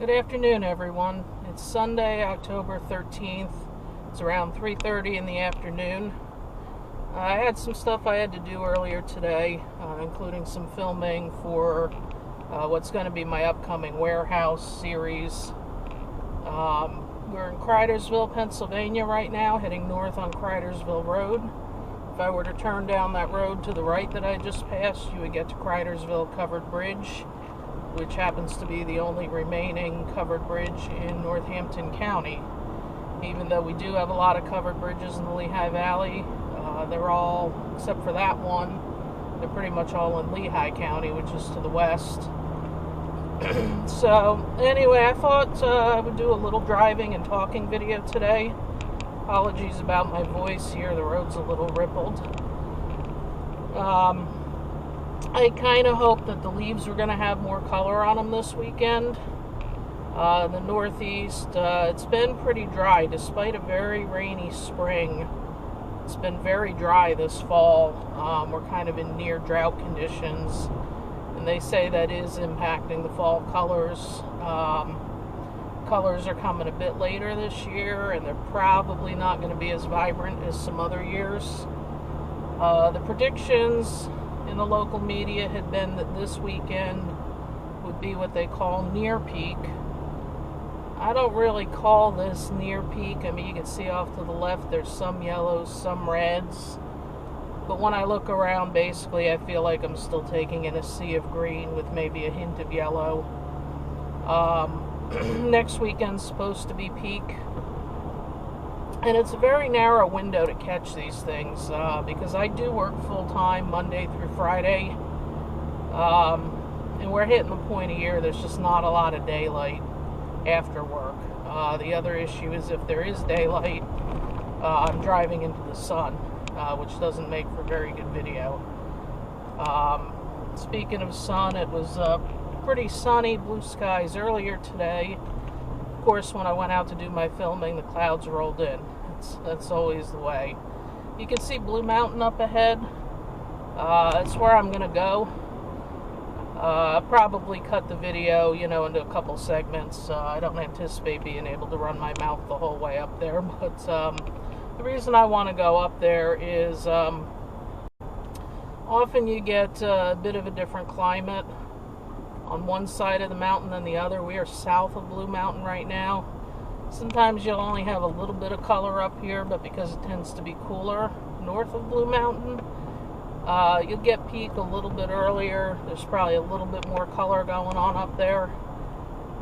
Good afternoon, everyone. It's Sunday, October 13th. It's around 3:30 in the afternoon. I had some stuff I had to do earlier today, including some filming for what's going to be my upcoming warehouse series. We're in Kreidersville, Pennsylvania right now, heading north on Kreidersville Road. If I were to turn down that road to the right that I just passed, you would get to Kreidersville Covered Bridge, which happens to be the only remaining covered bridge in Northampton County. Even though we do have a lot of covered bridges in the Lehigh Valley, they're all, except for that one, they're pretty much all in Lehigh County, which is to the west. So, anyway, I thought I would do a little driving and talking video today. Apologies about my voice here, the road's a little rippled. I kind of hope that the leaves were going to have more color on them this weekend. The Northeast, it's been pretty dry despite a very rainy spring. It's been very dry this fall. We're kind of in near drought conditions, and they say that is impacting the fall colors. Colors are coming a bit later this year, and they're probably not going to be as vibrant as some other years. The predictions in the local media had been that this weekend would be what they call near peak. I don't really call this near peak. I mean, you can see off to the left there's some yellows, some reds, but when I look around, basically I feel like I'm still taking in a sea of green with maybe a hint of yellow. Next weekend's supposed to be peak, and it's a very narrow window to catch these things, because I do work full-time Monday through Friday, and we're hitting the point of year there's just not a lot of daylight after work. The other issue is if there is daylight, I'm driving into the sun, which doesn't make for very good video. Speaking of sun, it was pretty sunny, blue skies earlier today. Of course, when I went out to do my filming, the clouds rolled in. That's always the way. You can see Blue Mountain up ahead. That's where I'm going to go. I'll probably cut the video, into a couple segments. I don't anticipate being able to run my mouth the whole way up there, but the reason I want to go up there is often you get a bit of a different climate on one side of the mountain than the other. We are south of Blue Mountain right now. Sometimes you'll only have a little bit of color up here, but because it tends to be cooler north of Blue Mountain, you'll get peak a little bit earlier. There's probably a little bit more color going on up there.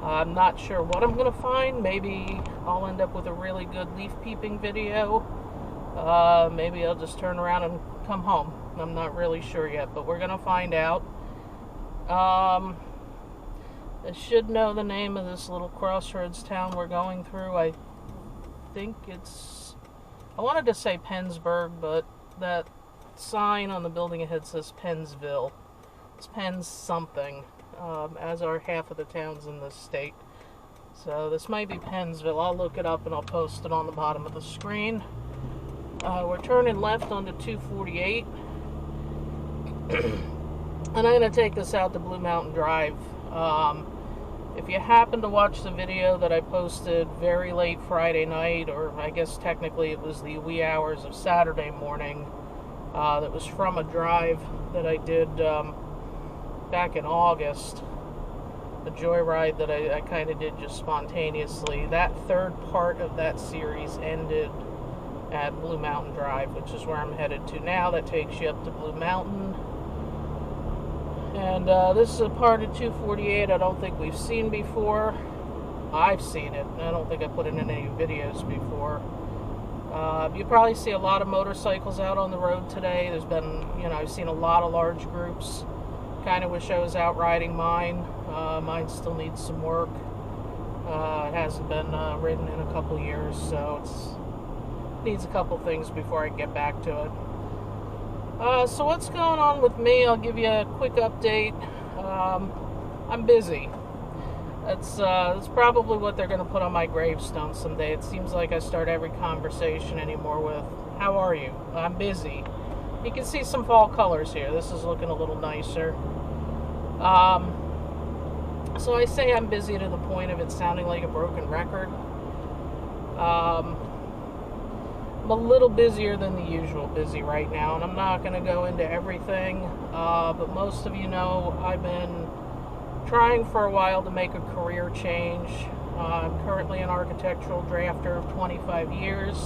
I'm not sure what I'm going to find. Maybe I'll end up with a really good leaf peeping video. Maybe I'll just turn around and come home. I'm not really sure yet, but we're going to find out. I should know the name of this little crossroads town we're going through. I think I wanted to say Pennsburg, but that sign on the building ahead says Pennsville. It's Penns something, as are half of the towns in this state. So this might be Pennsville. I'll look it up and I'll post it on the bottom of the screen. We're turning left onto 248. And I'm going to take this out to Blue Mountain Drive. If you happen to watch the video that I posted very late Friday night, or I guess technically it was the wee hours of Saturday morning, that was from a drive that I did back in August, a joyride that I kind of did just spontaneously. That third part of that series ended at Blue Mountain Drive, which is where I'm headed to now. That takes you up to Blue Mountain. And this is a part of 248 I don't think we've seen before. I've seen it, and I don't think I put it in any videos before. You probably see a lot of motorcycles out on the road today. There's been, I've seen a lot of large groups. Kind of wish I was out riding mine. Mine still needs some work. It hasn't been ridden in a couple years, so it needs a couple things before I can get back to it. So what's going on with me? I'll give you a quick update. I'm busy. That's probably what they're going to put on my gravestone someday. It seems like I start every conversation anymore with, "How are you?" "I'm busy." You can see some fall colors here. This is looking a little nicer. So I say I'm busy to the point of it sounding like a broken record. I'm a little busier than the usual busy right now, and I'm not going to go into everything, but most of you know I've been trying for a while to make a career change. I'm currently an architectural drafter of 25 years.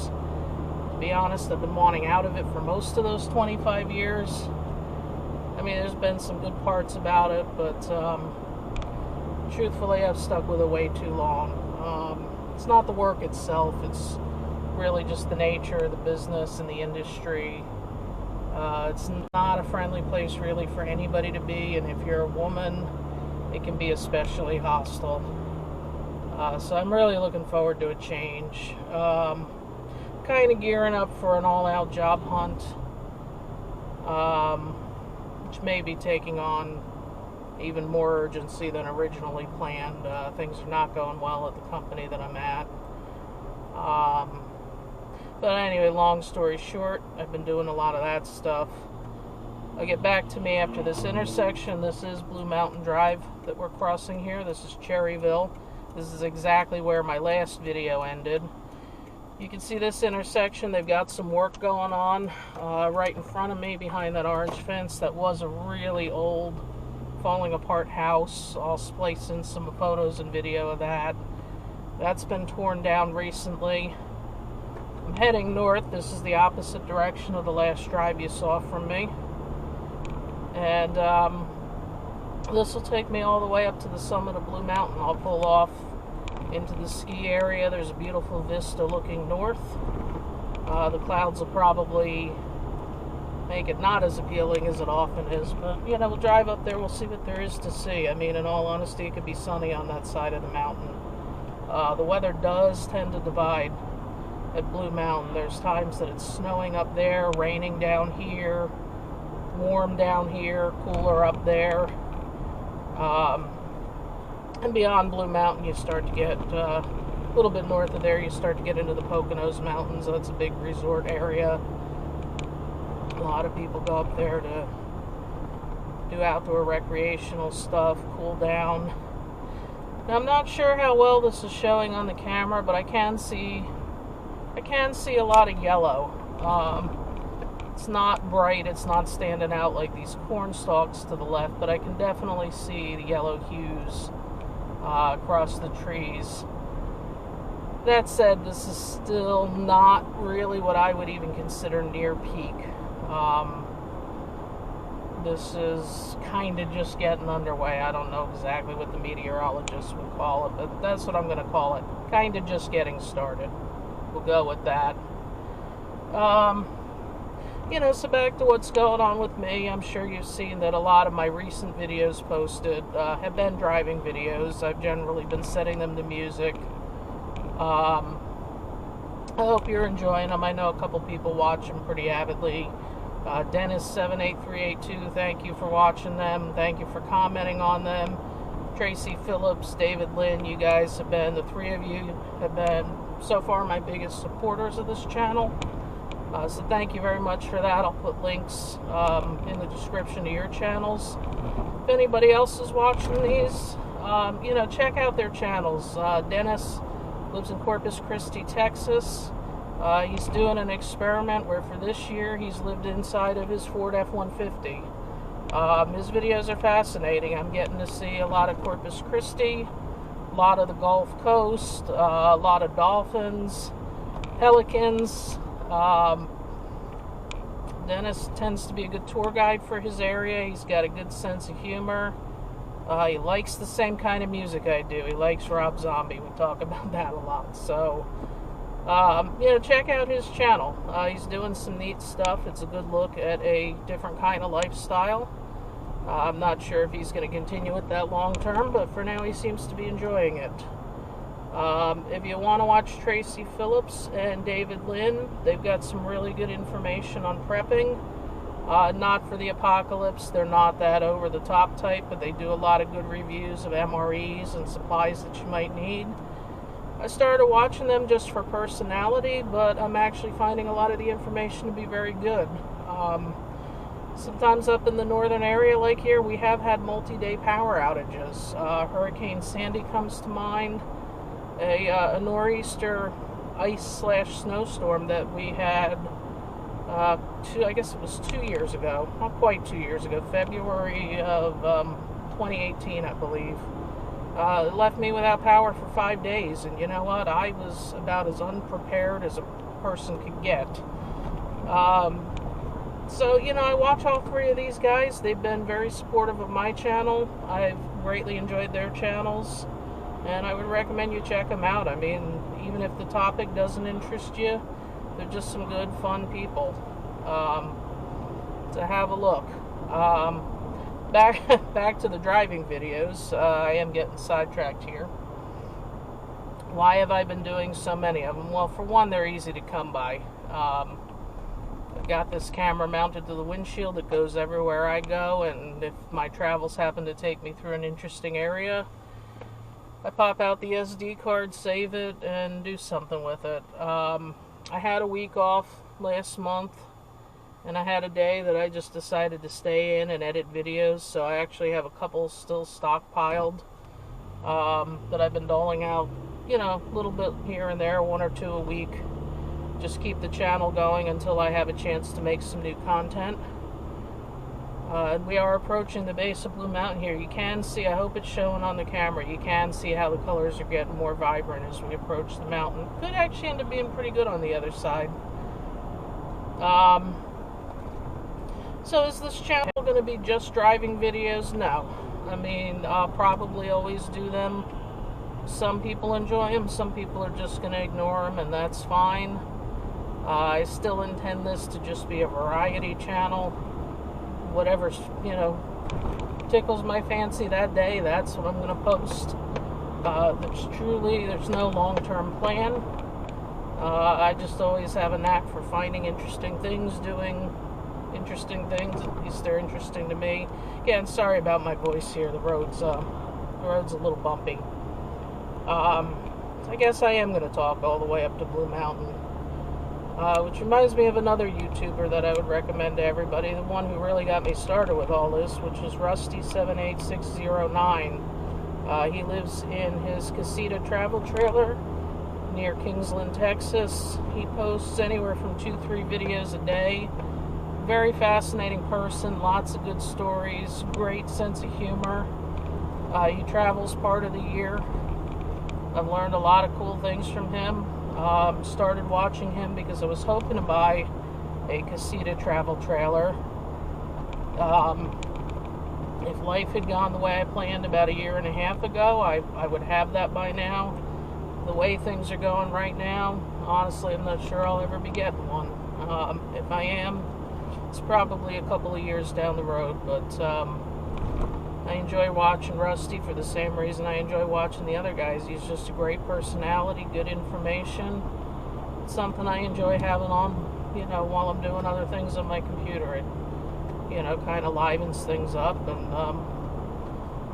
To be honest, I've been wanting out of it for most of those 25 years. I mean, there's been some good parts about it, but truthfully, I've stuck with it way too long. It's not the work itself, it's really just the nature of the business and the industry. It's not a friendly place really for anybody to be, and if you're a woman, it can be especially hostile. So I'm really looking forward to a change. Kind of gearing up for an all-out job hunt, which may be taking on even more urgency than originally planned. Things are not going well at the company that I'm at. But anyway, long story short, I've been doing a lot of that stuff. I'll get back to me after this intersection. This is Blue Mountain Drive that we're crossing here. This is Cherryville. This is exactly where my last video ended. You can see this intersection. They've got some work going on right in front of me behind that orange fence. That was a really old, falling apart house. I'll splice in some photos and video of that. That's been torn down recently. I'm heading north. This is the opposite direction of the last drive you saw from me. And this will take me all the way up to the summit of Blue Mountain. I'll pull off into the ski area. There's a beautiful vista looking north. The clouds will probably make it not as appealing as it often is, but you know, we'll drive up there, we'll see what there is to see. I mean, in all honesty, it could be sunny on that side of the mountain. The weather does tend to divide at Blue Mountain. There's times that it's snowing up there, raining down here, warm down here, cooler up there. And beyond Blue Mountain, you start to get a little bit north of there, you start to get into the Pocono Mountains. That's a big resort area. A lot of people go up there to do outdoor recreational stuff, cool down. Now, I'm not sure how well this is showing on the camera, but I can see a lot of yellow. It's not bright, it's not standing out like these corn stalks to the left, but I can definitely see the yellow hues across the trees. That said, this is still not really what I would even consider near peak. This is kind of just getting underway. I don't know exactly what the meteorologists would call it, but that's what I'm going to call it. Kind of just getting started. We'll go with that. You know, so back to what's going on with me. I'm sure you've seen that a lot of my recent videos posted have been driving videos. I've generally been setting them to music. I hope you're enjoying them. I know a couple people watch them pretty avidly. Dennis78382, thank you for watching them. Thank you for commenting on them. Tracy Phillips, David Lynn, you guys have been, the three of you have been so far my biggest supporters of this channel. So thank you very much for that. I'll put links in the description to your channels. If anybody else is watching these, you know, check out their channels. Dennis lives in Corpus Christi, Texas. He's doing an experiment where for this year he's lived inside of his Ford F-150. His videos are fascinating. I'm getting to see a lot of Corpus Christi, a lot of the Gulf Coast, a lot of dolphins, pelicans. Dennis tends to be a good tour guide for his area. He's got a good sense of humor. He likes the same kind of music I do. He likes Rob Zombie. We talk about that a lot. So, you know, check out his channel. He's doing some neat stuff. It's a good look at a different kind of lifestyle. I'm not sure if he's going to continue with that long term, but for now he seems to be enjoying it. If you want to watch Tracy Phillips and David Lynn, they've got some really good information on prepping. Not for the apocalypse, they're not that over-the-top type, but they do a lot of good reviews of MREs and supplies that you might need. I started watching them just for personality, but I'm actually finding a lot of the information to be very good. Sometimes up in the northern area like here, we have had multi-day power outages. Hurricane Sandy comes to mind, a nor'easter ice/snowstorm that we had, I guess it was 2 years ago, not quite 2 years ago, February of 2018, I believe. It left me without power for 5 days, and you know what? I was about as unprepared as a person could get. So, you know, I watch all three of these guys. They've been very supportive of my channel. I've greatly enjoyed their channels, and I would recommend you check them out. I mean, even if the topic doesn't interest you, they're just some good, fun people to have a look. Back to the driving videos. I am getting sidetracked here. Why have I been doing so many of them? Well, for one, they're easy to come by. I've got this camera mounted to the windshield. It goes everywhere I go, and if my travels happen to take me through an interesting area, I pop out the SD card, save it, and do something with it. I had a week off last month, and I had a day that I just decided to stay in and edit videos, so I actually have a couple still stockpiled that I've been doling out, you know, a little bit here and there, 1 or 2 a week. Just keep the channel going until I have a chance to make some new content. And we are approaching the base of Blue Mountain here. You can see, I hope it's showing on the camera, you can see how the colors are getting more vibrant as we approach the mountain. Could actually end up being pretty good on the other side. So is this channel going to be just driving videos? No. I mean, I'll probably always do them. Some people enjoy them, some people are just going to ignore them, and that's fine. I still intend this to just be a variety channel. Whatever, you know, tickles my fancy that day, that's what I'm going to post. There's no long-term plan. I just always have a knack for finding interesting things, doing interesting things, at least they're interesting to me. Again, sorry about my voice here, the road's a little bumpy. I guess I am going to talk all the way up to Blue Mountain. Which reminds me of another YouTuber that I would recommend to everybody, the one who really got me started with all this, which is Rusty78609. He lives in his casita travel trailer near Kingsland, Texas. He posts anywhere from 2-3 videos a day. Very fascinating person, lots of good stories, great sense of humor. He travels part of the year. I've learned a lot of cool things from him. Started watching him because I was hoping to buy a casita travel trailer. If life had gone the way I planned about 1.5 years ago, I would have that by now. The way things are going right now, honestly, I'm not sure I'll ever be getting one. If I am, it's probably a couple of years down the road, but I enjoy watching Rusty for the same reason I enjoy watching the other guys. He's just a great personality, good information. It's something I enjoy having on, you know, while I'm doing other things on my computer. It, you know, kind of livens things up, and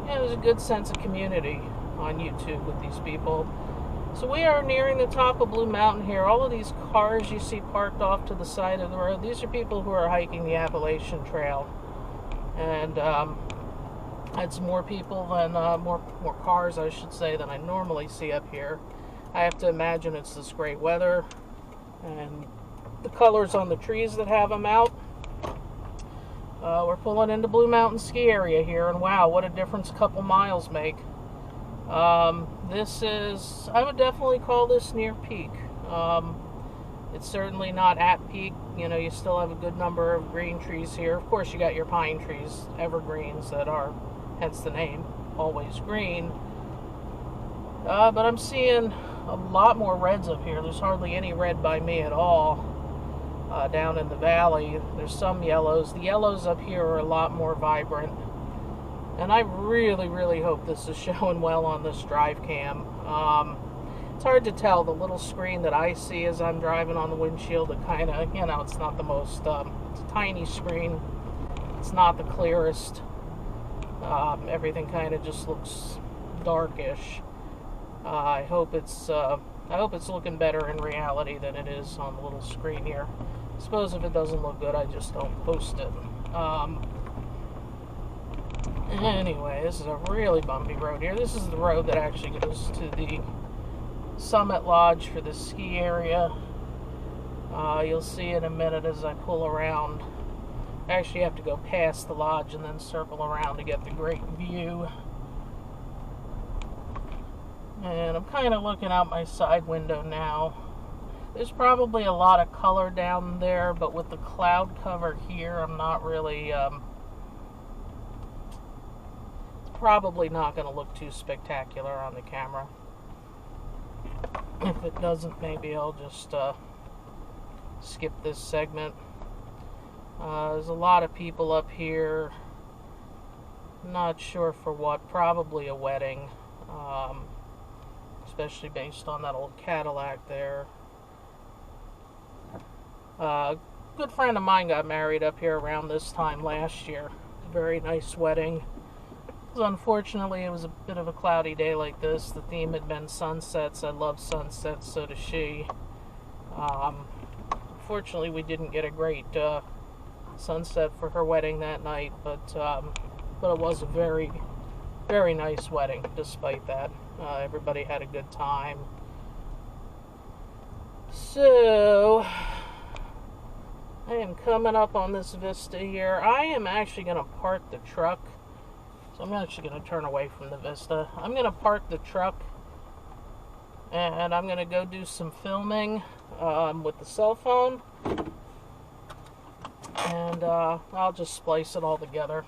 yeah, there's a good sense of community on YouTube with these people. So we are nearing the top of Blue Mountain here. All of these cars you see parked off to the side of the road, these are people who are hiking the Appalachian Trail. And it's more people than, more cars, I should say, than I normally see up here. I have to imagine it's this great weather and the colors on the trees that have them out. We're pulling into Blue Mountain ski area here, and wow, what a difference a couple miles make. This is, I would definitely call this near peak. It's certainly not at peak. You know, you still have a good number of green trees here. Of course, you got your pine trees, evergreens, that are, hence the name, always green. But I'm seeing a lot more reds up here. There's hardly any red by me at all. Down in the valley, there's some yellows. The yellows up here are a lot more vibrant. And I really, really hope this is showing well on this drive cam. It's hard to tell. The little screen that I see as I'm driving on the windshield, it kind of, you know, it's not the most, it's a tiny screen. It's not the clearest. Everything kind of just looks darkish. I hope it's looking better in reality than it is on the little screen here. I suppose if it doesn't look good, I just don't post it. Anyway, this is a really bumpy road here. This is the road that actually goes to the Summit Lodge for the ski area. You'll see in a minute as I pull around. I actually have to go past the lodge and then circle around to get the great view. And I'm kind of looking out my side window now. There's probably a lot of color down there, but with the cloud cover here, I'm not really, it's probably not going to look too spectacular on the camera. If it doesn't, maybe I'll just skip this segment. There's a lot of people up here. Not sure for what, probably a wedding. Especially based on that old Cadillac there. A good friend of mine got married up here around this time last year. Very nice wedding. So unfortunately, it was a bit of a cloudy day like this. The theme had been sunsets. I love sunsets, so does she. Unfortunately, we didn't get a great sunset for her wedding that night, but it was a very, very nice wedding despite that. Everybody had a good time. So I am coming up on this vista here. I am actually going to park the truck. So I'm actually going to turn away from the vista. I'm going to park the truck and I'm going to go do some filming with the cell phone. And I'll just splice it all together.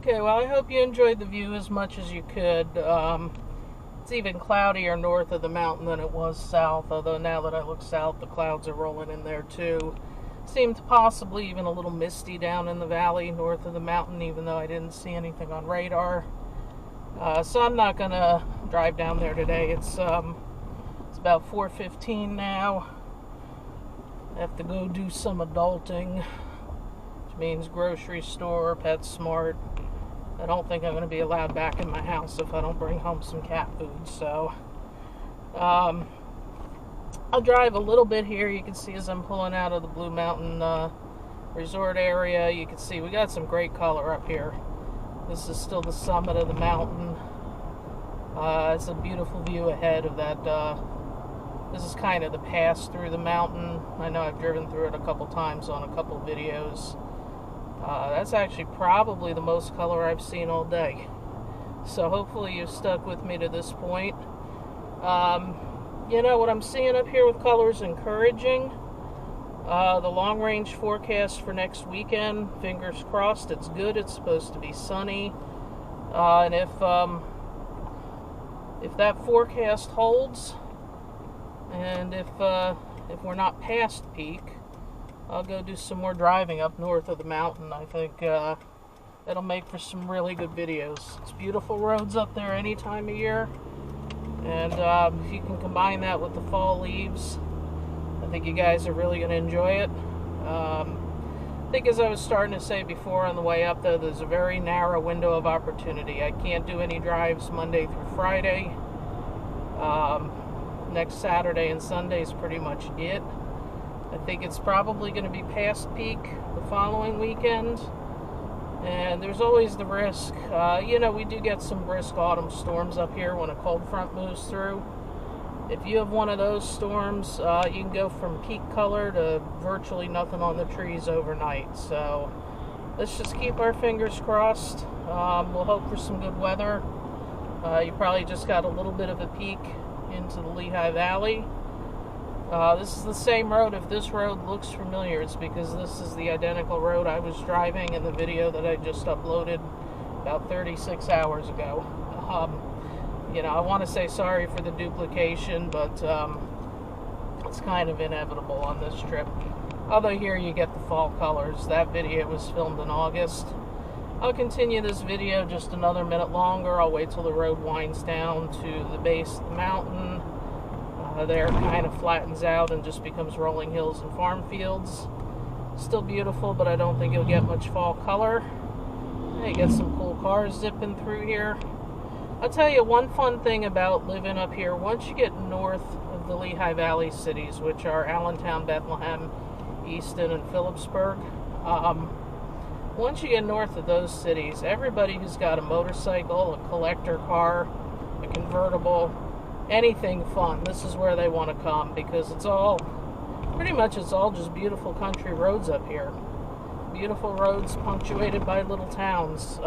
Okay, well, I hope you enjoyed the view as much as you could. It's even cloudier north of the mountain than it was south, although now that I look south, the clouds are rolling in there too. It seemed possibly even a little misty down in the valley north of the mountain, even though I didn't see anything on radar. So I'm not going to drive down there today. It's about 4:15 now. I have to go do some adulting, which means grocery store, PetSmart. I don't think I'm going to be allowed back in my house if I don't bring home some cat food. So I'll drive a little bit here. You can see as I'm pulling out of the Blue Mountain resort area, you can see we got some great color up here. This is still the summit of the mountain. It's a beautiful view ahead of that. This is kind of the pass through the mountain. I know I've driven through it a couple times on a couple videos. That's actually probably the most color I've seen all day. So hopefully you've stuck with me to this point. You know, what I'm seeing up here with color is encouraging. The long-range forecast for next weekend, fingers crossed, it's good. It's supposed to be sunny. And if that forecast holds, and if we're not past peak, I'll go do some more driving up north of the mountain. I think it'll make for some really good videos. It's beautiful roads up there any time of year, and if you can combine that with the fall leaves, I think you guys are really going to enjoy it. I think, as I was starting to say before on the way up, though, there's a very narrow window of opportunity. I can't do any drives Monday through Friday. Next Saturday and Sunday is pretty much it. I think it's probably going to be past peak the following weekend. And there's always the risk. You know, we do get some brisk autumn storms up here when a cold front moves through. If you have one of those storms, you can go from peak color to virtually nothing on the trees overnight. So let's just keep our fingers crossed. We'll hope for some good weather. You probably just got a little bit of a peek into the Lehigh Valley. This is the same road. If this road looks familiar, it's because this is the identical road I was driving in the video that I just uploaded about 36 hours ago. You know, I want to say sorry for the duplication, but it's kind of inevitable on this trip. Although here you get the fall colors. That video was filmed in August. I'll continue this video just another minute longer. I'll wait till the road winds down to the base of the mountain. There it kind of flattens out and just becomes rolling hills and farm fields. Still beautiful, but I don't think you'll get much fall color. You get some cool cars zipping through here. I'll tell you one fun thing about living up here. Once you get north of the Lehigh Valley cities, which are Allentown, Bethlehem, Easton, and Phillipsburg, once you get north of those cities, everybody who's got a motorcycle, a collector car, a convertible, anything fun, this is where they want to come, because it's all just beautiful country roads up here. Beautiful roads punctuated by little towns.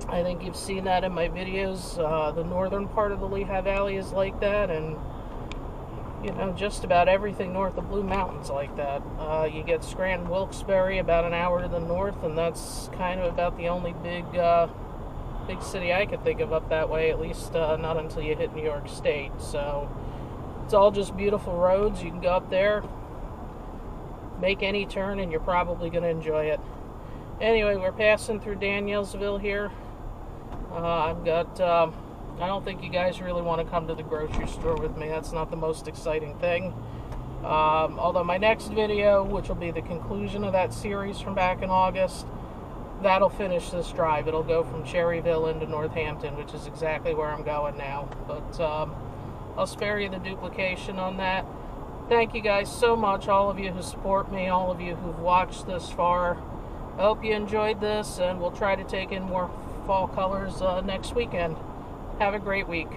I think you've seen that in my videos. The northern part of the Lehigh Valley is like that, and you know, just about everything north of Blue Mountain's like that. You get Scranton, Wilkes-Barre about an hour to the north, and that's kind of about the only big city I could think of up that way, at least not until you hit New York State. So it's all just beautiful roads. You can go up there, make any turn, and you're probably going to enjoy it. Anyway, we're passing through Danielsville here. I don't think you guys really want to come to the grocery store with me. That's not the most exciting thing. Although my next video, which will be the conclusion of that series from back in August, that'll finish this drive. It'll go from Cherryville into Northampton, which is exactly where I'm going now. But I'll spare you the duplication on that. Thank you guys so much, all of you who support me, all of you who've watched this far. I hope you enjoyed this, and we'll try to take in more fall colors next weekend. Have a great week.